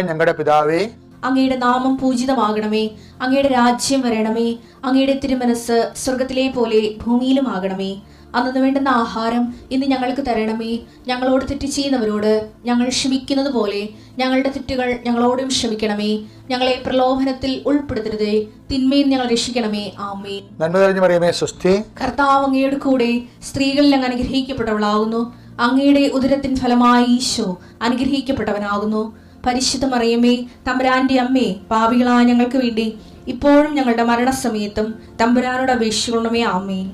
ഞങ്ങളുടെ പിതാവേ, അങ്ങയുടെ നാമം പൂജിതമാകണമേ. അങ്ങയുടെ രാജ്യം വരണമേ. അങ്ങയുടെ തിരുമനസ് സ്വർഗത്തിലെ പോലെ ഭൂമിയിലും ആകണമേ. അന്നു വേണ്ടുന്ന ആഹാരം ഇന്ന് ഞങ്ങൾക്ക് തരണമേ. ഞങ്ങളോട് തെറ്റ് ചെയ്യുന്നവരോട് ഞങ്ങൾ ക്ഷമിക്കുന്നത് പോലെ ഞങ്ങളുടെ തെറ്റുകൾ ഞങ്ങളോടും ക്ഷമിക്കണമേ. ഞങ്ങളെ പ്രലോഭനത്തിൽ ഉൾപ്പെടുത്തരുതേ, തിന്മയിൽ ഞങ്ങൾ രക്ഷിക്കണമേ. ആമേൻ. നന്മ നിറഞ്ഞ മറിയമേ, സ്വസ്തി. കർത്താവ് അങ്ങയുടെ കൂടെ സ്ത്രീകളിൽ അങ്ങ് അനുഗ്രഹിക്കപ്പെട്ടവളാകുന്നു. അങ്ങയുടെ ഉദരത്തിൻ ഫലമായി ഈശോ അനുഗ്രഹിക്കപ്പെട്ടവനാകുന്നു. പരിശുദ്ധ മറിയമേ, തമ്പുരാന്റെ അമ്മേ, പാപികളായ ഞങ്ങൾക്ക് വേണ്ടി ഇപ്പോഴും ഞങ്ങളുടെ മരണസമയത്തും തമ്പുരാനോട് അപേക്ഷിക്കണമേ. ആമേൻ.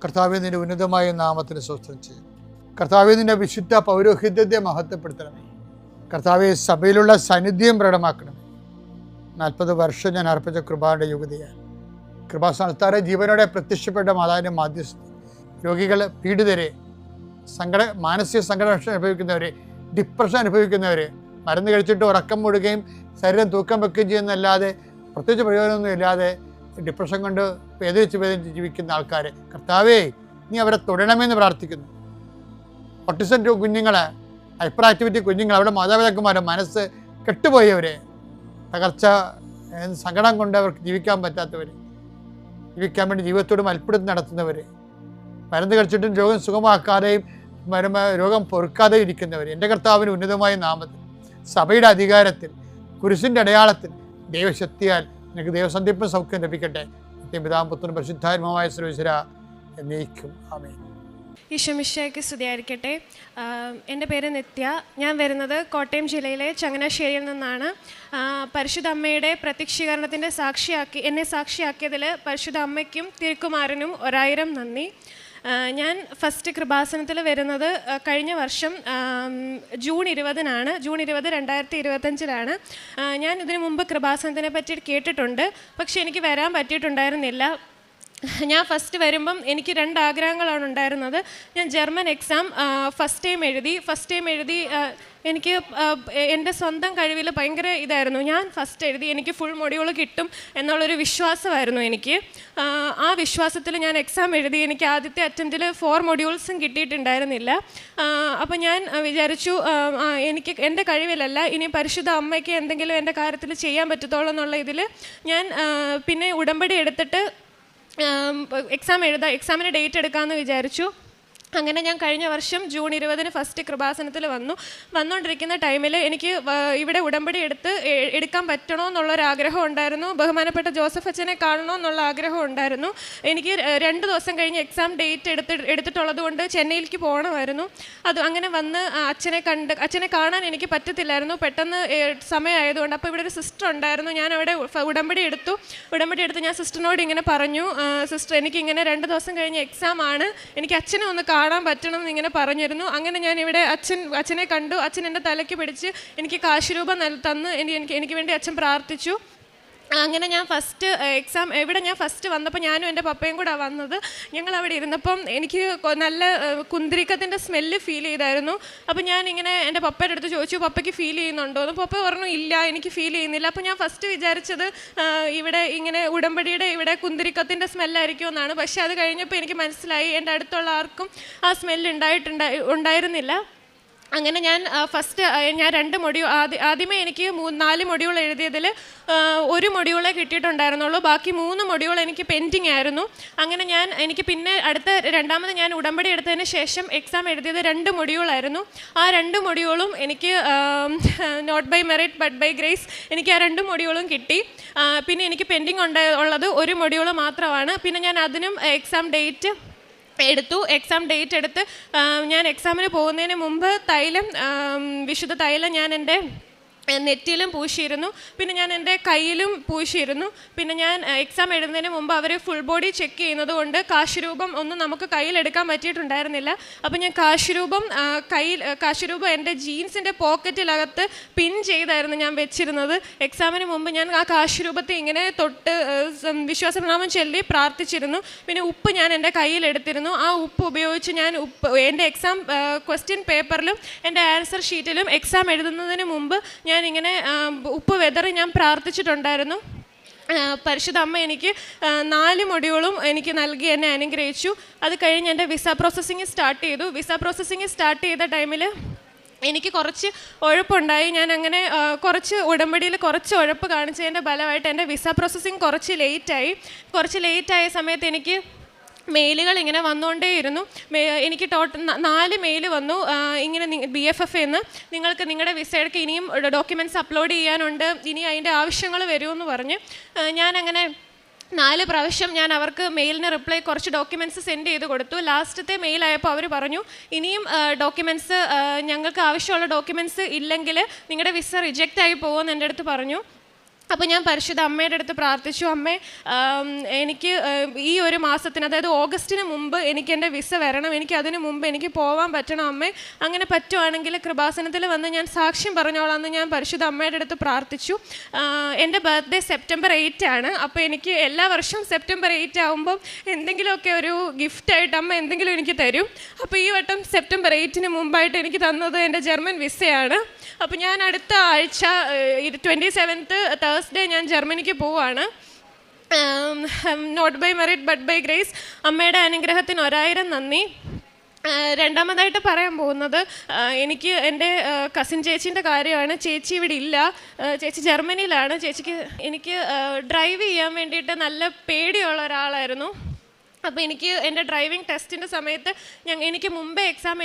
കർത്താവേ, നിന്റെ ഉന്നതമായ നാമത്തിന് സ്വസ്ഥം ചെയ്യും. കർത്താവേ, നിന്റെ വിശുദ്ധ പൗരോഹിത്യത്തെ മഹത്വപ്പെടുത്തണമേ. കർത്താവെ, സഭയിലുള്ള സാന്നിധ്യം പ്രകടമാക്കണമേ. 40 വർഷം ഞാൻ അർപ്പിച്ച കൃപാന്റെ യുഗതിയാണ്. കൃപാസ്ഥാനത്താറെ ജീവനോടെ പ്രത്യക്ഷപ്പെട്ട മാതാവിന്റെ മാധ്യസ്ഥ രോഗികൾ, പീഡിതരെ, മാനസിക സംഘടന അനുഭവിക്കുന്നവരെ, ഡിപ്രഷൻ അനുഭവിക്കുന്നവരെ, മരുന്ന് കഴിച്ചിട്ട് ഉറക്കം മൂടുകയും ശരീരം തൂക്കം വെക്കുകയും ചെയ്യുന്നതല്ലാതെ പ്രത്യേകിച്ച് പ്രയോജനമൊന്നും ഇല്ലാതെ ഡിപ്രഷൻ കൊണ്ട് വേദനിച്ച് ജീവിക്കുന്ന ആൾക്കാരെ കർത്താവേ, നീ അവരെ തൊടണമെന്ന് പ്രാർത്ഥിക്കുന്നു. ഓട്ടിസം കുഞ്ഞുങ്ങളെ, ഹൈപ്പർ ആക്ടിവിറ്റി കുഞ്ഞുങ്ങൾ, അവിടെ മാതാപിതാക്കന്മാരെ മനസ്സ് കെട്ടുപോയവരെ, തകർച്ച സങ്കടം കൊണ്ട് അവർക്ക് ജീവിക്കാൻ പറ്റാത്തവർ, ജീവിക്കാൻ വേണ്ടി ജീവിതത്തോട് മൽപ്പിടുത്തം നടത്തുന്നവർ, മരുന്ന് കഴിച്ചിട്ടും രോഗം സുഖമാക്കാതെയും രോഗം പൊറുക്കാതെ ഇരിക്കുന്നവർ, എൻ്റെ കർത്താവിന് ഉന്നതമായ നാമത്തിൽ, സഭയുടെ അധികാരത്തിൽ, കുരിശിൻ്റെ അടയാളത്തിൽ, ദൈവശക്തിയാൽ എനിക്ക് ദൈവസന്ധിപ്പും സൗഖ്യം ലഭിക്കട്ടെ. പിതാവും പുത്രനും പരിശുദ്ധാത്മാവായ സർവ്വേശ്വര എന്നേക്കും. ആമേൻ. ഈശോ മിശിഹായ്ക്ക് സ്തുതിയായിരിക്കട്ടെ. എൻ്റെ പേര് നിത്യ. ഞാൻ വരുന്നത് കോട്ടയം ജില്ലയിലെ ചങ്ങനാശ്ശേരിയിൽ നിന്നാണ്. പരിശുദ്ധ അമ്മയുടെ പ്രത്യക്ഷീകരണത്തിൻ്റെ എന്നെ സാക്ഷിയാക്കിയതിൽ പരിശുദ്ധ അമ്മയ്ക്കും തിരുക്കുമാരനും 1000 നന്ദി. ഞാൻ ഫസ്റ്റ് കൃപാസനത്തിൽ വരുന്നത് കഴിഞ്ഞ വർഷം ജൂൺ 20-നാണ്. ജൂൺ 20, 2025-ലാണ്. ഞാൻ ഇതിനു മുമ്പ് കൃപാസനത്തിനെ പറ്റി കേട്ടിട്ടുണ്ട്, പക്ഷേ എനിക്ക് വരാൻ പറ്റിയിട്ടുണ്ടായിരുന്നില്ല. ഞാൻ ഫസ്റ്റ് വരുമ്പം എനിക്ക് 2 ആഗ്രഹങ്ങളാണ് ഉണ്ടായിരുന്നത്. ഞാൻ ജർമ്മൻ എക്സാം ഫസ്റ്റ് ടൈം എഴുതി എനിക്ക് എൻ്റെ സ്വന്തം കഴിവിൽ ഭയങ്കര ഇതായിരുന്നു. ഞാൻ ഫസ്റ്റ് എഴുതി, എനിക്ക് ഫുൾ മൊഡ്യൂൾ കിട്ടും എന്നുള്ളൊരു വിശ്വാസമായിരുന്നു എനിക്ക്. ആ വിശ്വാസത്തിൽ ഞാൻ എക്സാം എഴുതി. എനിക്ക് ആദ്യത്തെ അറ്റംപ്റ്റിൽ 4 മൊഡ്യൂൾസും കിട്ടിയിട്ടുണ്ടായിരുന്നില്ല. അപ്പോൾ ഞാൻ വിചാരിച്ചു എനിക്ക് എൻ്റെ കഴിവിലല്ല, ഇനി പരിശുദ്ധ അമ്മയ്ക്ക് എന്തെങ്കിലും എൻ്റെ കാര്യത്തിൽ ചെയ്യാൻ പറ്റത്തുള്ളൂ എന്നുള്ള ഇതിൽ ഞാൻ പിന്നെ ഉടമ്പടി എടുത്തിട്ട് എക്സാമിന് ഡേറ്റ് എടുക്കാമെന്ന് വിചാരിച്ചു. അങ്ങനെ ഞാൻ കഴിഞ്ഞ വർഷം ജൂൺ 20-ന് ഫസ്റ്റ് കൃപാസനത്തിൽ വന്നുകൊണ്ടിരിക്കുന്ന ടൈമിൽ എനിക്ക് ഇവിടെ ഉടമ്പടി എടുക്കാൻ പറ്റണോ എന്നുള്ളൊരാഗ്രഹം ഉണ്ടായിരുന്നു. ബഹുമാനപ്പെട്ട ജോസഫ് അച്ഛനെ കാണണോ എന്നുള്ള ആഗ്രഹം ഉണ്ടായിരുന്നു. എനിക്ക് 2 ദിവസം കഴിഞ്ഞ് എക്സാം ഡേറ്റ് എടുത്തിട്ടുള്ളത് കൊണ്ട് ചെന്നൈയിലേക്ക് പോകണമായിരുന്നു. അത് അങ്ങനെ വന്ന് അച്ഛനെ കാണാൻ എനിക്ക് പറ്റത്തില്ലായിരുന്നു, പെട്ടെന്ന് സമയമായതുകൊണ്ട്. അപ്പോൾ ഇവിടെ ഒരു സിസ്റ്റർ ഉണ്ടായിരുന്നു. ഞാൻ അവിടെ ഉടമ്പടി എടുത്ത് ഞാൻ സിസ്റ്ററിനോട് ഇങ്ങനെ പറഞ്ഞു, സിസ്റ്റർ എനിക്കിങ്ങനെ 2 ദിവസം കഴിഞ്ഞ് എക്സാം ആണ്, എനിക്ക് അച്ഛനെ ഒന്ന് കാണാൻ പറ്റണം എന്നിങ്ങനെ പറഞ്ഞിരുന്നു. അങ്ങനെ ഞാൻ ഇവിടെ അച്ഛനെ കണ്ടു. അച്ഛൻ എൻ്റെ തലയ്ക്ക് പിടിച്ച് എനിക്ക് കാശുരൂപം തന്ന് എനിക്ക് വേണ്ടി അച്ഛൻ പ്രാർത്ഥിച്ചു. അങ്ങനെ ഞാൻ ഫസ്റ്റ് വന്നപ്പോൾ ഞാനും എൻ്റെ പപ്പയും കൂടെ വന്നത്. ഞങ്ങൾ അവിടെ ഇരുന്നപ്പം എനിക്ക് നല്ല കുന്തിരിക്കത്തിൻ്റെ സ്മെല്ല് ഫീൽ ചെയ്തായിരുന്നു. അപ്പോൾ ഞാനിങ്ങനെ എൻ്റെ പപ്പയുടെ അടുത്ത് ചോദിച്ചു, പപ്പയ്ക്ക് ഫീൽ ചെയ്യുന്നുണ്ടോ എന്ന്. പപ്പ പറഞ്ഞു, ഇല്ല, എനിക്ക് ഫീൽ ചെയ്യുന്നില്ല. അപ്പോൾ ഞാൻ ഫസ്റ്റ് വിചാരിച്ചത് ഇവിടെ ഇങ്ങനെ ഉടമ്പടിയുടെ ഇവിടെ കുന്തിരിക്കത്തിൻ്റെ സ്മെല്ലായിരിക്കും എന്നാണ്. പക്ഷേ അത് കഴിഞ്ഞപ്പോൾ എനിക്ക് മനസ്സിലായി എൻ്റെ അടുത്തുള്ള ആർക്കും ആ സ്മെല്ല് ഉണ്ടായിരുന്നില്ല. അങ്ങനെ ഞാൻ 2 മൊഡ്യൂൾ ആദ്യമേ എനിക്ക് 4 മൊഡ്യൂൾ എഴുതിയതിൽ 1 മൊഡ്യൂളേ കിട്ടിയിട്ടുണ്ടായിരുന്നുള്ളൂ. ബാക്കി 3 മൊഡ്യൂൾ എനിക്ക് പെൻഡിങ് ആയിരുന്നു. അങ്ങനെ എനിക്ക് പിന്നെ രണ്ടാമത് ഞാൻ ഉടമ്പടി എടുത്തതിന് ശേഷം എക്സാം എഴുതിയത് 2 മൊഡ്യൂളായിരുന്നു. ആ 2 മൊഡ്യൂളും എനിക്ക് not by merit but by grace എനിക്ക് ആ 2 മൊഡ്യൂളും കിട്ടി. പിന്നെ എനിക്ക് പെൻഡിങ് ഉള്ളത് 1 മൊഡ്യൂൾ മാത്രമാണ്. പിന്നെ ഞാൻ അതിനും എക്സാം ഡേറ്റ് എടുത്ത് ഞാൻ എക്സാമിന് പോകുന്നതിന് മുമ്പ് വിശുദ്ധ തൈലം ഞാൻ എൻ്റെ നെറ്റിയിലും പൂശിയിരുന്നു. പിന്നെ ഞാൻ എൻ്റെ കയ്യിലും പൂശിയിരുന്നു. പിന്നെ ഞാൻ എക്സാം എഴുതുന്നതിന് മുമ്പ് അവർ ഫുൾ ബോഡി ചെക്ക് ചെയ്യുന്നത് കൊണ്ട് കാശുരൂപം ഒന്നും നമുക്ക് കയ്യിലെടുക്കാൻ പറ്റിയിട്ടുണ്ടായിരുന്നില്ല. അപ്പോൾ ഞാൻ കാശുരൂപം എൻ്റെ ജീൻസിൻ്റെ പോക്കറ്റിലകത്ത് പിൻ ചെയ്തായിരുന്നു ഞാൻ വെച്ചിരുന്നത്. എക്സാമിന് മുമ്പ് ഞാൻ ആ കാശുരൂപത്തെ ഇങ്ങനെ തൊട്ട് വിശ്വാസനാമം ചൊല്ലി പ്രാർത്ഥിച്ചിരുന്നു. പിന്നെ ഉപ്പ് ഞാൻ എൻ്റെ കയ്യിലെടുത്തിരുന്നു. ആ ഉപ്പ് ഉപയോഗിച്ച് ഞാൻ എൻ്റെ എക്സാം ക്വസ്റ്റ്യൻ പേപ്പറിലും എൻ്റെ ആൻസർ ഷീറ്റിലും എക്സാം എഴുതുന്നതിന് മുമ്പ് ഞാനിങ്ങനെ ഉപ്പ് വെതറി ഞാൻ പ്രാർത്ഥിച്ചിട്ടുണ്ടായിരുന്നു. പരിശുദ്ധ അമ്മ എനിക്ക് 4 മൊഡ്യൂളും എനിക്ക് നൽകി എന്നെ അനുഗ്രഹിച്ചു. അത് കഴിഞ്ഞ് എൻ്റെ വിസ പ്രോസസ്സിങ് സ്റ്റാർട്ട് ചെയ്തു. വിസ പ്രോസസ്സിങ് സ്റ്റാർട്ട് ചെയ്ത ടൈമിൽ എനിക്ക് കുറച്ച് ഉഴപ്പുണ്ടായി. ഞാൻ അങ്ങനെ കുറച്ച് ഉടമ്പടിയിൽ കുറച്ച് ഉഴപ്പ് കാണിച്ചതിൻ്റെ ഫലമായിട്ട് എൻ്റെ വിസ പ്രോസസ്സിങ് കുറച്ച് ലേറ്റായ സമയത്ത് എനിക്ക് മെയിലുകൾ ഇങ്ങനെ വന്നുകൊണ്ടേയിരുന്നു. എനിക്ക് 4 മെയിൽ വന്നു. ഇങ്ങനെ BFF എന്ന് നിങ്ങൾക്ക് നിങ്ങളുടെ വിസയ്ക്ക് ഇനിയും ഡോക്യുമെൻറ്റ്സ് അപ്ലോഡ് ചെയ്യാനുണ്ട്, ഇനി അതിൻ്റെ ആവശ്യങ്ങൾ വരുമെന്ന് പറഞ്ഞ് ഞാനങ്ങനെ 4 പ്രാവശ്യം ഞാൻ അവർക്ക് മെയിലിന് റിപ്ലൈ കുറച്ച് ഡോക്യുമെൻറ്റ്സ് സെൻഡ് ചെയ്ത് കൊടുത്തു. ലാസ്റ്റത്തെ മെയിലായപ്പോൾ അവർ പറഞ്ഞു ഇനിയും ഡോക്യുമെൻറ്റ്സ് ഞങ്ങൾക്ക് ആവശ്യമുള്ള ഡോക്യുമെൻറ്റ്സ് ഇല്ലെങ്കിൽ നിങ്ങളുടെ വിസ റിജക്റ്റ് ആയി പോകുമെന്ന് എൻ്റെ അടുത്ത് പറഞ്ഞു. അപ്പോൾ ഞാൻ പരിശുദ്ധ അമ്മയുടെ അടുത്ത് പ്രാർത്ഥിച്ചു, അമ്മേ എനിക്ക് ഈ ഒരു മാസത്തിന്, അതായത് ഓഗസ്റ്റിന് മുമ്പ് എനിക്ക് എൻ്റെ വിസ വരണം, എനിക്ക് അതിന് മുമ്പ് എനിക്ക് പോകാൻ പറ്റണം അമ്മേ, അങ്ങനെ പറ്റുവാണെങ്കിൽ കൃപാസനത്തിൽ വന്ന് ഞാൻ സാക്ഷ്യം പറഞ്ഞോളാം എന്ന് ഞാൻ പരിശുദ്ധ അമ്മയുടെ അടുത്ത് പ്രാർത്ഥിച്ചു. എൻ്റെ ബർത്ത്ഡേ സെപ്റ്റംബർ 8 ആണ്. അപ്പോൾ എനിക്ക് എല്ലാ വർഷവും സെപ്റ്റംബർ 8 ആകുമ്പം എന്തെങ്കിലുമൊക്കെ ഒരു ഗിഫ്റ്റായിട്ട് അമ്മ എന്തെങ്കിലും എനിക്ക് തരും. അപ്പോൾ ഈ വട്ടം സെപ്റ്റംബർ 8 മുമ്പായിട്ട് എനിക്ക് തന്നത് എൻ്റെ ജർമ്മൻ വിസയാണ്. അപ്പോൾ ഞാൻ അടുത്ത ആഴ്ച 27th തേഴ്സ്ഡേ ഞാൻ ജർമ്മനിക്ക് പോവുകയാണ്. Not by merit but by grace. അമ്മയുടെ അനുഗ്രഹത്തിന് 1000 നന്ദി. രണ്ടാമതായിട്ട് പറയാൻ പോകുന്നത് എനിക്ക് എൻ്റെ കസിൻ ചേച്ചീൻ്റെ കാര്യമാണ്. ചേച്ചി ഇവിടെ ഇല്ല, ചേച്ചി ജർമ്മനിയിലാണ്. ചേച്ചിക്ക് എനിക്ക് ഡ്രൈവ് ചെയ്യാൻ വേണ്ടിയിട്ട് നല്ല പേടിയുള്ള ഒരാളായിരുന്നു. അപ്പോൾ എനിക്ക് എൻ്റെ ഡ്രൈവിംഗ് ടെസ്റ്റിൻ്റെ സമയത്ത് എനിക്ക് മുമ്പേ എക്സാം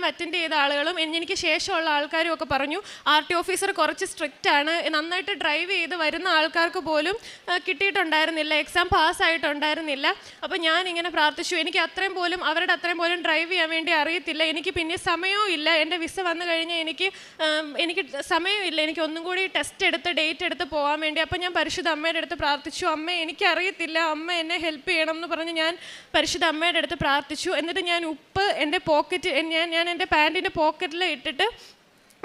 അറ്റൻഡ് ചെയ്ത ആളുകളും എനിക്ക് ശേഷമുള്ള ആൾക്കാരും ഒക്കെ പറഞ്ഞു RT ഓഫീസർ കുറച്ച് സ്ട്രിക്റ്റ് ആണ്, നന്നായിട്ട് ഡ്രൈവ് ചെയ്ത് വരുന്ന ആൾക്കാർക്ക് പോലും കിട്ടിയിട്ടുണ്ടായിരുന്നില്ല, എക്സാം പാസ്സായിട്ടുണ്ടായിരുന്നില്ല. അപ്പോൾ ഞാൻ ഇങ്ങനെ പ്രാർത്ഥിച്ചു, എനിക്ക് അവരുടെ അത്രയും പോലും ഡ്രൈവ് ചെയ്യാൻ വേണ്ടി അറിയത്തില്ല, എനിക്ക് പിന്നെ സമയവും ഇല്ല, എൻ്റെ വിസ വന്നു കഴിഞ്ഞാൽ എനിക്ക് സമയമില്ല, എനിക്ക് ഒന്നും കൂടി ഡേറ്റ് എടുത്ത് പോകാൻ വേണ്ടി. അപ്പോൾ ഞാൻ പരിശുദ്ധ അമ്മയുടെ അടുത്ത് പ്രാർത്ഥിച്ചു, അമ്മ എനിക്കറിയത്തില്ല, അമ്മ എന്നെ ഹെൽപ്പ് ചെയ്യണം എന്ന് പറഞ്ഞ് ഞാൻ പരിശുദ്ധ അമ്മയുടെ അടുത്ത് പ്രാർത്ഥിച്ചു. എന്നിട്ട് ഞാൻ ഉപ്പ് എൻ്റെ ഞാൻ എൻ്റെ പാൻറ്റിൻ്റെ പോക്കറ്റിൽ ഇട്ടിട്ട്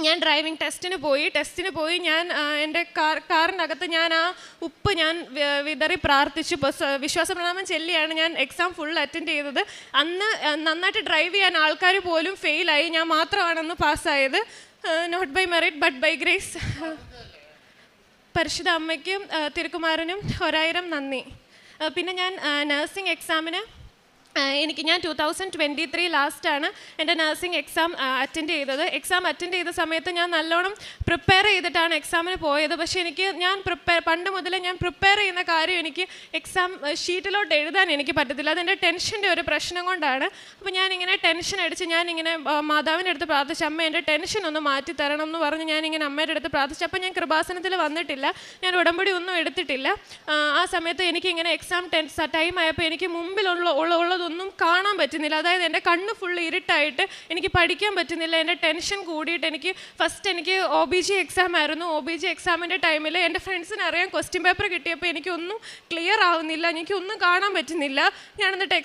ഞാൻ ഡ്രൈവിംഗ് ടെസ്റ്റിന് പോയി ഞാൻ എൻ്റെ കാറിനകത്ത് ഞാൻ ആ ഉപ്പ് ഞാൻ വിതറി പ്രാർത്ഥിച്ചു. വിശ്വാസപ്രണാമം ചൊല്ലിയാണ് ഞാൻ എക്സാം ഫുൾ അറ്റൻഡ് ചെയ്തത്. അന്ന് നന്നായിട്ട് ഡ്രൈവ് ചെയ്യാൻ ആൾക്കാർ പോലും ഫെയിലായി, ഞാൻ മാത്രമാണെന്ന് പാസ്സായത്. Not by merit but by grace. പരിശുദ്ധ അമ്മയ്ക്കും തിരുക്കുമാരനും 1000 നന്ദി. പിന്നെ ഞാൻ നഴ്സിംഗ് എക്സാമിന് ഞാൻ 2023 ലാസ്റ്റാണ് എൻ്റെ നഴ്സിംഗ് എക്സാം അറ്റൻഡ് ചെയ്തത്. എക്സാം അറ്റൻഡ് ചെയ്ത സമയത്ത് ഞാൻ നല്ലോണം പ്രിപ്പയർ ചെയ്തിട്ടാണ് എക്സാമിന് പോയത്. പക്ഷേ പണ്ട് മുതലേ ഞാൻ പ്രിപ്പയർ ചെയ്യുന്ന കാര്യം എനിക്ക് എക്സാം ഷീറ്റിലോട്ട് എഴുതാൻ എനിക്ക് പറ്റത്തില്ല, അതെൻ്റെ ടെൻഷൻ്റെ ഒരു പ്രശ്നം കൊണ്ടാണ്. അപ്പോൾ ഞാനിങ്ങനെ ടെൻഷൻ അടിച്ച് ഞാനിങ്ങനെ മാതാവിൻ്റെ അടുത്ത് പ്രാർത്ഥിച്ചു, അമ്മ എൻ്റെ ടെൻഷൻ ഒന്ന് മാറ്റി തരണം എന്ന് പറഞ്ഞ് ഞാനിങ്ങനെ അമ്മയുടെ അടുത്ത് പ്രാർത്ഥിച്ചു. അപ്പോൾ ഞാൻ കൃപാസനത്തിൽ വന്നിട്ടില്ല, ഞാൻ ഉടമ്പടി ഒന്നും എടുത്തിട്ടില്ല. ആ സമയത്ത് എനിക്കിങ്ങനെ എക്സാം ടൈം ആയപ്പോൾ എനിക്ക് മുമ്പിലുള്ളതൊന്നും കാണാൻ പറ്റുന്നില്ല, അതായത് എൻ്റെ കണ്ണ് ഫുള്ള് ഇരുട്ടായിട്ട് എനിക്ക് പഠിക്കാൻ പറ്റുന്നില്ല. എൻ്റെ ടെൻഷൻ കൂടിയിട്ട് എനിക്ക് OBG എക്സാം ആയിരുന്നു. OBG എക്സാമിൻ്റെ ടൈമിൽ എൻ്റെ ഫ്രണ്ട്സിന് അറിയാം ക്വസ്റ്റ്യൻ പേപ്പർ കിട്ടിയപ്പോൾ എനിക്കൊന്നും ക്ലിയർ ആവുന്നില്ല, എനിക്കൊന്നും കാണാൻ പറ്റുന്നില്ല. ഞാൻ എന്നിട്ട്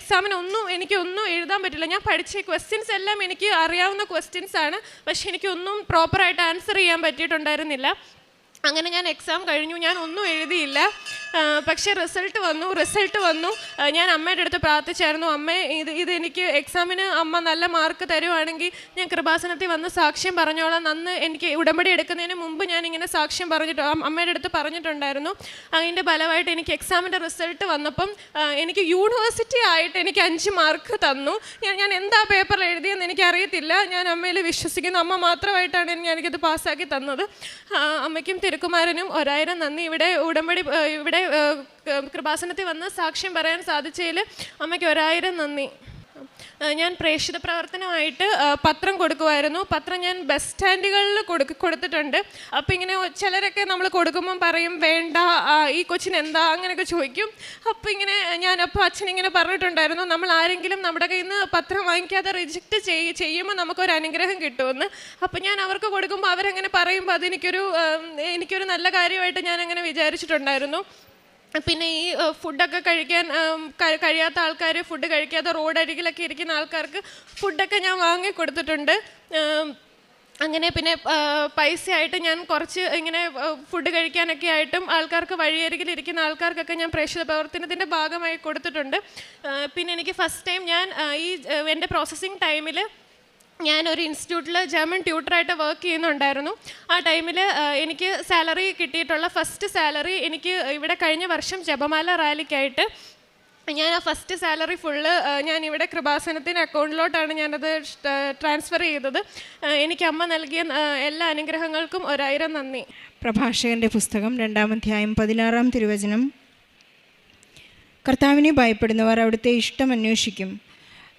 എനിക്കൊന്നും എഴുതാൻ പറ്റില്ല. ഞാൻ പഠിച്ച ക്വസ്റ്റ്യൻസ് എല്ലാം എനിക്ക് അറിയാവുന്ന ക്വസ്റ്റ്യൻസ് ആണ്, പക്ഷെ എനിക്കൊന്നും പ്രോപ്പറായിട്ട് ആൻസർ ചെയ്യാൻ പറ്റിയിട്ടുണ്ടായിരുന്നില്ല. അങ്ങനെ ഞാൻ എക്സാം കഴിഞ്ഞു, ഞാൻ ഒന്നും എഴുതിയില്ല. പക്ഷേ റിസൾട്ട് വന്നു. ഞാൻ അമ്മയുടെ അടുത്ത് പ്രാർത്ഥിച്ചായിരുന്നു, അമ്മേ എനിക്ക് എക്സാമിന് അമ്മ നല്ല മാർക്ക് തരുവാണെങ്കിൽ ഞാൻ കൃപാസനത്തിൽ വന്ന് സാക്ഷ്യം പറഞ്ഞോളാം. അന്ന് എനിക്ക് ഉടമ്പടി എടുക്കുന്നതിന് മുമ്പ് ഞാനിങ്ങനെ സാക്ഷ്യം അമ്മയുടെ അടുത്ത് പറഞ്ഞിട്ടുണ്ടായിരുന്നു. അതിൻ്റെ ഫലമായിട്ട് എനിക്ക് എക്സാമിൻ്റെ റിസൾട്ട് വന്നപ്പം എനിക്ക് യൂണിവേഴ്സിറ്റി ആയിട്ട് എനിക്ക് 5 മാർക്ക് തന്നു. ഞാൻ എന്താ പേപ്പറിൽ എഴുതിയെന്ന് എനിക്കറിയത്തില്ല, ഞാൻ അമ്മയിൽ വിശ്വസിക്കുന്നു, അമ്മ മാത്രമായിട്ടാണ് എനിക്കത് പാസ്സാക്കി തന്നത്. അമ്മയ്ക്കും തിരുക്കുമാരനും 1000 നന്ദി. ഇവിടെ കൃപാസനത്തിൽ വന്ന് സാക്ഷ്യം പറയാൻ സാധിച്ചതിൽ അമ്മയ്ക്ക് 1000 നന്ദി. ഞാൻ പ്രേക്ഷിത പ്രവർത്തനമായിട്ട് പത്രം കൊടുക്കുമായിരുന്നു. പത്രം ഞാൻ ബസ് സ്റ്റാൻഡുകളിൽ കൊടുത്തിട്ടുണ്ട്. അപ്പോൾ ഇങ്ങനെ ചിലരൊക്കെ നമ്മൾ കൊടുക്കുമ്പം പറയും വേണ്ട, ഈ കൊച്ചിന് എന്താ അങ്ങനെയൊക്കെ ചോദിക്കും. അപ്പോൾ അച്ഛനിങ്ങനെ പറഞ്ഞിട്ടുണ്ടായിരുന്നു, നമ്മൾ ആരെങ്കിലും നമ്മുടെ കയ്യിൽ നിന്ന് പത്രം വാങ്ങിക്കാതെ റിജക്റ്റ് ചെയ്യുമ്പോൾ നമുക്കൊരു അനുഗ്രഹം കിട്ടുമെന്ന്. അപ്പോൾ ഞാൻ അവർക്ക് കൊടുക്കുമ്പോൾ അവരങ്ങനെ പറയുമ്പോൾ എനിക്കൊരു നല്ല കാര്യമായിട്ട് ഞാൻ അങ്ങനെ വിചാരിച്ചിട്ടുണ്ടായിരുന്നു. പിന്നെ ഈ ഫുഡൊക്കെ കഴിയാത്ത ആൾക്കാർ, ഫുഡ് കഴിക്കാതെ റോഡരികിലൊക്കെ ഇരിക്കുന്ന ആൾക്കാർക്ക് ഫുഡൊക്കെ ഞാൻ വാങ്ങി കൊടുത്തിട്ടുണ്ട്. അങ്ങനെ പിന്നെ പൈസയായിട്ട് ഞാൻ കുറച്ച് ഇങ്ങനെ ഫുഡ് കഴിക്കാനൊക്കെ ആയിട്ടും ആൾക്കാർക്ക് വഴിയരികിലിരിക്കുന്ന ആൾക്കാർക്കൊക്കെ ഞാൻ പ്രേക്ഷിത പ്രവർത്തനത്തിൻ്റെ ഭാഗമായി കൊടുത്തിട്ടുണ്ട്. പിന്നെ എനിക്ക് ഫസ്റ്റ് ടൈം ഞാൻ എൻ്റെ പ്രോസസ്സിങ് ടൈമിൽ ഞാനൊരു ഇൻസ്റ്റിറ്റ്യൂട്ടിൽ ജർമ്മൻ ട്യൂട്ടറായിട്ട് വർക്ക് ചെയ്യുന്നുണ്ടായിരുന്നു. ആ ടൈമിൽ എനിക്ക് സാലറി കിട്ടിയിട്ടുള്ള ഫസ്റ്റ് സാലറി എനിക്ക് ഇവിടെ കഴിഞ്ഞ വർഷം ജപമാല റാലിക്കായിട്ട് ഞാൻ ആ ഫസ്റ്റ് സാലറി ഫുള്ള് ഞാൻ ഇവിടെ കൃപാസനത്തിൻ്റെ അക്കൗണ്ടിലോട്ടാണ് ഞാനത് ട്രാൻസ്ഫർ ചെയ്തത്. എനിക്ക് അമ്മ നൽകിയ എല്ലാ അനുഗ്രഹങ്ങൾക്കും 1000 നന്ദി. പ്രഭാഷകൻ്റെ പുസ്തകം 2-ാം അധ്യായം 16-ാം തിരുവചനം. കർത്താവിനെ ഭയപ്പെടുന്നവർ അവിടുത്തെ ഇഷ്ടം അന്വേഷിക്കും,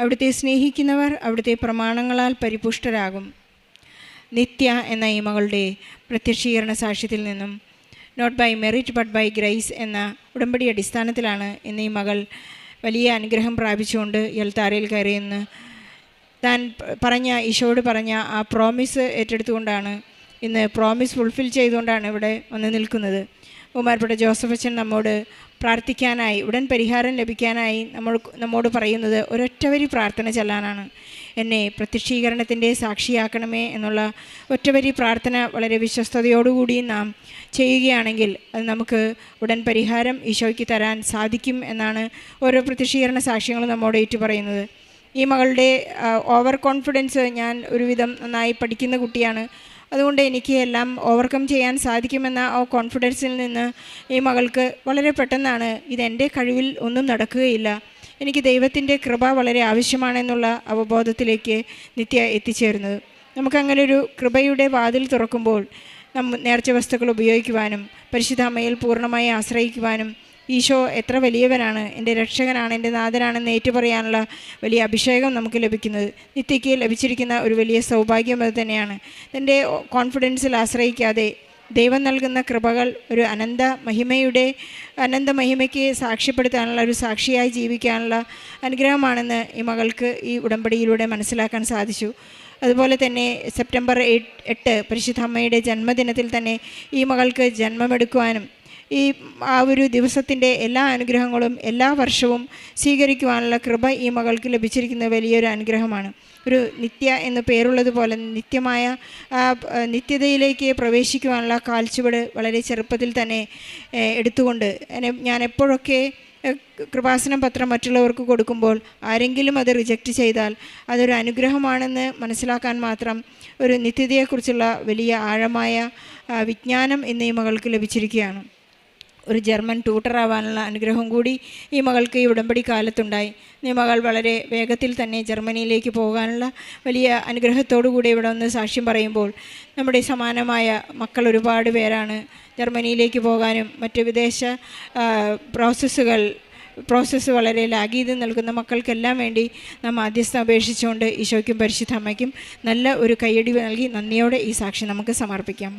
അവിടുത്തെ സ്നേഹിക്കുന്നവർ അവിടുത്തെ പ്രമാണങ്ങളാൽ പരിപുഷ്ടരാകും. നിത്യ എന്ന ഈ മകളുടെ പ്രത്യക്ഷീകരണ സാക്ഷ്യത്തിൽ നിന്നും not by merit but by grace എന്ന ഉടമ്പടി അടിസ്ഥാനത്തിലാണ് ഇന്ന് ഈ മകൾ വലിയ അനുഗ്രഹം പ്രാപിച്ചുകൊണ്ട് യൽത്താരയിൽ കയറിയെന്ന് താൻ ഈശോയോട് പറഞ്ഞ ആ പ്രോമിസ് ഏറ്റെടുത്തുകൊണ്ടാണ്, ഇന്ന് പ്രോമിസ് ഫുൾഫിൽ ചെയ്തുകൊണ്ടാണ് ഇവിടെ വന്ന് നിൽക്കുന്നത്. ബഹുമാനപ്പെട്ട ജോസഫ് അച്ഛൻ നമ്മോട് പ്രാർത്ഥിക്കാനായി, ഉടൻ പരിഹാരം ലഭിക്കാനായി നമ്മോട് പറയുന്നത് ഒരൊറ്റവരി പ്രാർത്ഥന ചെല്ലാനാണ്. എന്നെ പ്രത്യക്ഷീകരണത്തിൻ്റെ സാക്ഷിയാക്കണമേ എന്നുള്ള ഒറ്റവരി പ്രാർത്ഥന വളരെ വിശ്വസ്തയോടുകൂടി നാം ചെയ്യുകയാണെങ്കിൽ അത് നമുക്ക് ഉടൻ പരിഹാരം ഈശോയ്ക്ക് തരാൻ സാധിക്കും എന്നാണ് ഓരോ പ്രത്യക്ഷീകരണ സാക്ഷ്യങ്ങളും നമ്മോട് ഏറ്റു പറയുന്നത്. ഈ മകളുടെ ഓവർ കോൺഫിഡൻസ്, ഞാൻ ഒരുവിധം നന്നായി പഠിക്കുന്ന കുട്ടിയാണ്, അതുകൊണ്ട് എനിക്ക് എല്ലാം ഓവർകം ചെയ്യാൻ സാധിക്കുമെന്ന ആ കോൺഫിഡൻസിൽ നിന്ന് ഈ മകൾക്ക് വളരെ പെട്ടെന്നാണ് ഇതെൻ്റെ കഴിവിൽ ഒന്നും നടക്കുകയില്ല, എനിക്ക് ദൈവത്തിൻ്റെ കൃപ വളരെ ആവശ്യമാണെന്നുള്ള അവബോധത്തിലേക്ക് നിത്യ എത്തിച്ചേരുന്നത്. നമുക്കങ്ങനെ ഒരു കൃപയുടെ വാതിൽ തുറക്കുമ്പോൾ നേർച്ച വസ്തുക്കൾ ഉപയോഗിക്കുവാനും പരിശുദ്ധ അമ്മയിൽ പൂർണ്ണമായി ആശ്രയിക്കുവാനും ഈശോ എത്ര വലിയവനാണ്, എൻ്റെ രക്ഷകനാണ്, എൻ്റെ നാഥനാണെന്ന് ഏറ്റുപറയാനുള്ള വലിയ അഭിഷേകം നമുക്ക് ലഭിക്കുന്നത് നിത്യയ്ക്ക് ലഭിച്ചിരിക്കുന്ന ഒരു വലിയ സൗഭാഗ്യം അത് തന്നെയാണ്. തൻ്റെ കോൺഫിഡൻസിൽ ആശ്രയിക്കാതെ ദൈവം നൽകുന്ന കൃപകൾ ഒരു അനന്ത മഹിമയ്ക്ക് സാക്ഷ്യപ്പെടുത്താനുള്ള, ഒരു സാക്ഷിയായി ജീവിക്കാനുള്ള അനുഗ്രഹമാണെന്ന് ഈ മകൾക്ക് ഈ ഉടമ്പടിയിലൂടെ മനസ്സിലാക്കാൻ സാധിച്ചു. അതുപോലെ തന്നെ സെപ്റ്റംബർ 8 പരിശുദ്ധ അമ്മയുടെ ജന്മദിനത്തിൽ തന്നെ ഈ മകൾക്ക് ജന്മമെടുക്കുവാനും ആ ഒരു ദിവസത്തിൻ്റെ എല്ലാ അനുഗ്രഹങ്ങളും എല്ലാ വർഷവും സ്വീകരിക്കുവാനുള്ള കൃപ ഈ മകൾക്ക് ലഭിച്ചിരിക്കുന്ന വലിയൊരു അനുഗ്രഹമാണ്. ഒരു നിത്യ എന്ന് പേരുള്ളതുപോലെ നിത്യമായ നിത്യതയിലേക്ക് പ്രവേശിക്കുവാനുള്ള കാൽച്ചുവട് വളരെ ചെറുപ്പത്തിൽ തന്നെ എടുത്തുകൊണ്ട് ഞാൻ എപ്പോഴൊക്കെ കൃപാസനം പത്രം മറ്റുള്ളവർക്ക് കൊടുക്കുമ്പോൾ ആരെങ്കിലും അത് റിജക്റ്റ് ചെയ്താൽ അതൊരു അനുഗ്രഹമാണെന്ന് മനസ്സിലാക്കാൻ മാത്രം ഒരു നിത്യതയെക്കുറിച്ചുള്ള വലിയ ആഴമായ വിജ്ഞാനം ഇന്ന് ഈ മകൾക്ക് ലഭിച്ചിരിക്കുകയാണ്. ഒരു ജർമ്മൻ ട്യൂട്ടറാവാനുള്ള അനുഗ്രഹം കൂടി ഈ മകൾക്ക് ഈ ഉടമ്പടി കാലത്തുണ്ടായി. ഈ മകൾ വളരെ വേഗത്തിൽ തന്നെ ജർമ്മനിയിലേക്ക് പോകാനുള്ള വലിയ അനുഗ്രഹത്തോടു കൂടി ഇവിടെ വന്ന് സാക്ഷ്യം പറയുമ്പോൾ നമ്മുടെ സമാനമായ മക്കൾ ഒരുപാട് പേരാണ് ജർമ്മനിയിലേക്ക് പോകാനും മറ്റ് വിദേശ പ്രോസസ്സ് വളരെ ലാഗ് ചെയ്ത് നൽകുന്ന മക്കൾക്കെല്ലാം വേണ്ടി നാം മാധ്യസ്ഥം അപേക്ഷിച്ചുകൊണ്ട് ഈശോയ്ക്കും പരിശുദ്ധ അമ്മയ്ക്കും നല്ല ഒരു കയ്യടി നൽകി നന്ദിയോടെ ഈ സാക്ഷി നമുക്ക് സമർപ്പിക്കാം.